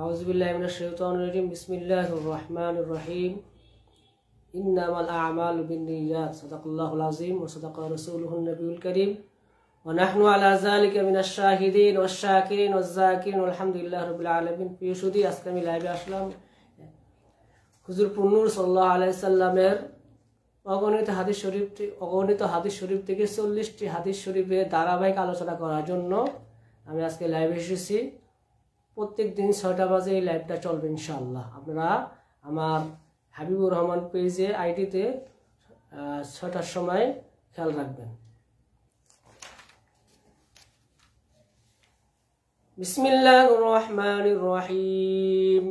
আউযুবিল্লাহি মিনাশ শাইতানির রাজিম। বিসমিল্লাহির রহমানির রহিম। ইন্নামাল আ'মালু বিন্নিয়াত। সাদাকাল্লাহুল আযীম ওয়া সাদাকা রাসূলুহুন নবিয়্যুল কারীম। ওয়া নাহনু আলা যালিকা মিনাশ শাহিদিন ওয়াশ শাকিরিন ওয়াজ যাকিরিন আলহামদুলিল্লাহি রাব্বিল আলামিন। প্রিয় সুধী, আজকে আমি লাইভে আসলাম হুজুর নূর সাল্লাল্লাহু আলাইহি সাল্লামের অগণিত হাদিস শরীফ থেকে 40টি হাদিস শরীফের ধারাবাহিক আলোচনা করার জন্য আমি আজকে লাইভে এসেছি। প্রত্যেক দিন 6টা বাজে এই লাইভটা চলবে ইনশাআল্লাহ। আপনারা আমার হাবিবুর রহমান পেজে আইডিতে 6টার সময় খেয়াল রাখবেন। বিসমিল্লাহির রহমানির রহিম।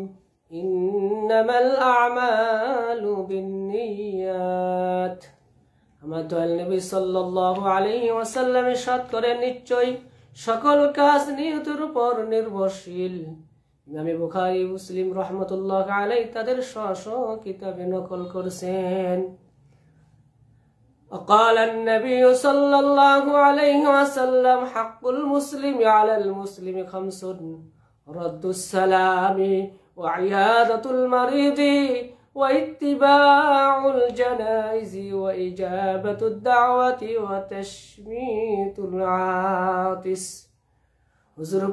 ইন্নামাল আ'মালু বিন্নিয়াত। আমার দয়াল নবী সাল্লাল্লাহু আলাইহি ওয়াসাল্লাম ইরশাদ করেন, নিশ্চয় সকল কাজ নিয়তের উপর নির্ভরশীল। ইমাম বুখারী, মুসলিম রাহমাতুল্লাহ আলাইহি তাদের স্ব কিতাবে নকল করেছেন। وقال النبي صلى الله عليه وسلم حق المسلم على المسلم 5: رد السلام وعيادة المريض واتباع الجنائز وإجابة الدعوة وتشميت العاطس। হুজুর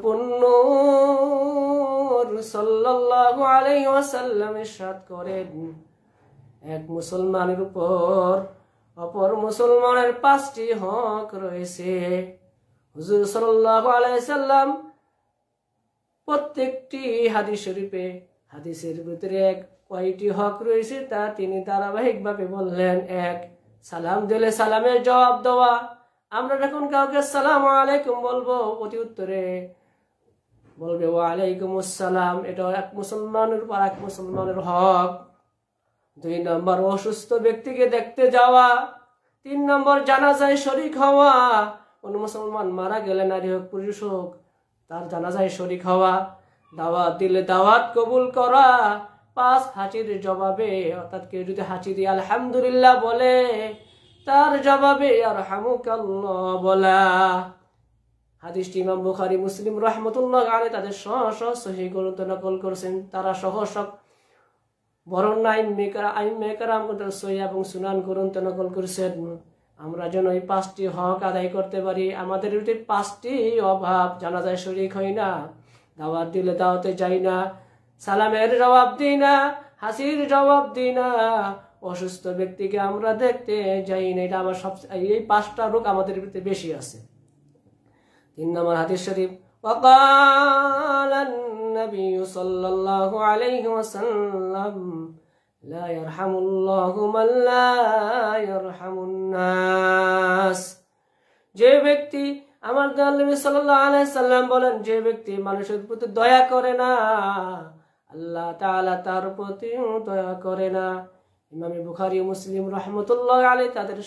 নূর সাল্লাল্লাহু আলাইহি ওয়াসাল্লাম ইরশাদ করেন, এক মুসলমানের উপর অপর মুসলমানের 5টি হক রয়েছে। হুজুর সাল্লাল্লাহু আলাইহি সাল্লাম প্রত্যেকটি হাদিসের ভিতরে কয়টি হক রয়েছে তা তিনি ধারাবাহিকভাবে বললেন। 1, সালাম দিলে সালামের জবাব দেওয়া। আমরা যখন কাউকে আসসালামু আলাইকুম বলবো, প্রতি উত্তরে বলবে ওয়া আলাইকুমুস সালাম। এটা এক মুসলমানের উপর এক মুসলমানের হক। 2 নম্বর, অসুস্থ ব্যক্তিকে দেখতে যাওয়া। 3 নম্বর, জানাজায় শরীক হওয়া। কোন মুসলমান মারা গেলে, নারী হোক পুরুষ হোক, তার জানাজায় শরীক হওয়া। দাওয়াত দিলে দাওয়াত কবুল করা। 5, হাঁচির জবাবে, অর্থাৎ কেউ যদি হাঁচি দিয়ে আলহামদুলিল্লাহ বলে, তার জবাবে আরহামুকাল্লাহ বলা। হাদিসটি ইমাম বুখারী, মুসলিম রাহমাতুল্লাহ আলাইহি তাদের সহিহ গ্রন্থে নকল করেছেন। তারা বরণ্য আইম্মায়ে কেরাম সহিহ এবং সুনান গ্রন্থে নকল করেছেন। আমরা যেন এই 5টি হক আদায় করতে পারি। আমাদের যদি 5টি অভাব, জানাজায় শরীক হই না, দাওয়াত দিলে দাওয়াতে যাই না, সালামের জবাব দিই না, হাসির জবাব দিই না, অসুস্থ ব্যক্তিকে আমরা দেখতে যাই না। এটা আমার এই 5টা রোগ আমাদের ভিতরে বেশি আছে। 3 নম্বর হাদিস শরীফ, وقال النبي صلى الله عليه وسلم لا يرحم الله من لا يرحم الناس। যে ব্যক্তি, আমার নবী সাল্লাল্লাহু আলাইহি সাল্লাম বলেন, যে ব্যক্তি মানুষের প্রতি দয়া করে না, আল্লাহ তাআলা তার প্রতি দয়া করে না। ইমাম বুখারী, মুসলিম রাহমাতুল্লাহ আলাইহি তাদের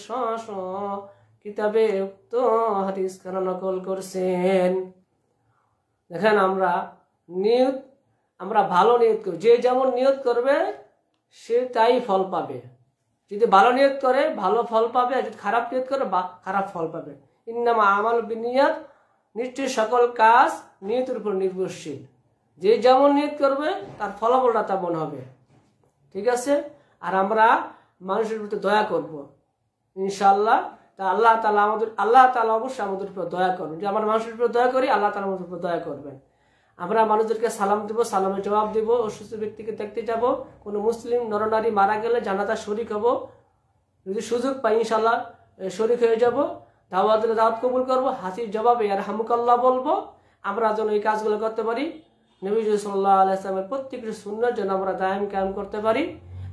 কিতাবে উক্ত হাদিস খানা নকল করছেন। দেখেন, আমরা ভালো নিয়ত করি। যে যেমন নিয়ত করবে সে তাই ফল পাবে। যদি ভালো নিয়ত করে ভালো ফল পাবে, আর যদি খারাপ নিয়ত করে খারাপ ফল পাবে। ইন্নামা আমাল বিনিয়াত। নিশ্চয় সকল কাজ নিয়তের উপর নির্ভরশীল। যে যেমন নিয়ত করবে তার ফলাফলটা তেমন হবে। ঠিক আছে? আর আমরা মানুষের প্রতি দয়া করব ইনশাআল্লাহ। তা আল্লাহ তাআলা অবশ্যই আমাদের উপর দয়া করবেন। যে আমরা মানুষের উপর দয়া করি, আল্লাহ তাআলা আমাদের উপর দয়া করবেন। আমরা মানুষদেরকে সালাম দিব, সালামের জবাব দিব, অসুস্থ ব্যক্তিকে দেখতে যাব, কোনো মুসলিম নরনারী মারা গেলে জানাজা শরীক হব, যদি সুযোগ পাই ইনশাআল্লাহ শরীক হয়ে যাব। দাওয়াত দিলে দাওয়াত কবুল করবো, হাসির জবাবে আরহামুকাল্লাহ বলবো। আমরা যেন এই কাজগুলো করতে পারি। নবী সাল্লাল্লাহু আলাইহি ওয়াসাল্লামের প্রত্যেকটি সুন্নাত যেন আমরা দায়েম কায়েম করতে পারি।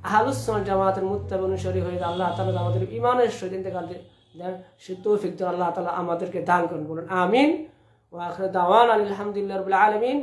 আহলুস সুন্নাহ জামাতের মুত্তাবি অনুসারী হয়ে আল্লাহ তাআলা আমাদের ঈমানের সহিত ইন্তেকাল দেন, সে তৌফিক আল্লাহ তাআলা আমাদেরকে দান করুন। বলুন আমিন। ওয়া আখিরু দাওয়ানা আলহামদুলিল্লাহি রাব্বিল আলামিন।